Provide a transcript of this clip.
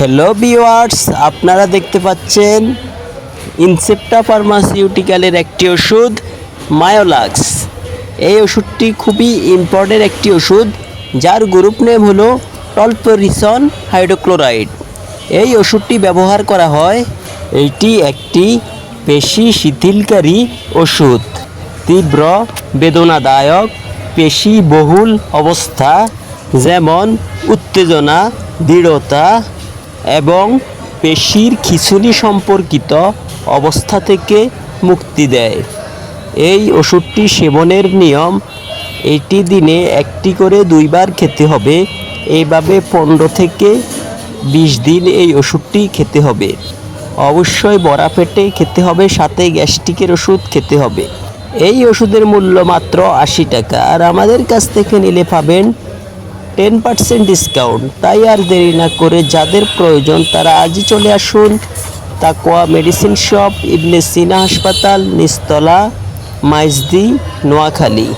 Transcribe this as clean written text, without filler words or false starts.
Hello viewers, আপনারা দেখতে পাচ্ছেন ইনসেপ্টা ফার্মাসিউটিক্যালের একটি ওষুধ মায়োলাক্স। এই ওষুধটি খুবই ইম্পর্টেন্ট একটি ওষুধ, যার গ্রুপ নেম হলো টলপেরিসন হাইড্রোক্লোরাইড। এই ওষুধটি ব্যবহার করা হয়, এটি একটি পেশি শিথিলকারী ওষুধ। তীব্র বেদনাদায়ক পেশি বহুল অবস্থা যেমন উত্তেজনা, দৃঢ়তা এবং পেশির খিঁচুনি সম্পর্কিত অবস্থা থেকে মুক্তি দেয়। এই ওষুধটি সেবনের নিয়ম, এটি দিনে একটি করে 2 বার খেতে হবে। এইভাবে 15 থেকে 20 দিন এই ওষুধটি খেতে হবে। অবশ্যই ভরা পেটে খেতে হবে, সাথে গ্যাস্ট্রিকের ওষুধ খেতে হবে। এই ওষুধের মূল্য মাত্র 80 টাকা, আর আমাদের কাছ থেকে নিলে পাবেন 10% ডিসকাউন্ট। তাই আর দেরি না করে যাদের প্রয়োজন তারা আজই চলে আসুন তাকওয়া মেডিসিন শপ, ইবনে সিনা হাসপাতাল, নিচতলা, মাইজদি, নোয়াখালী।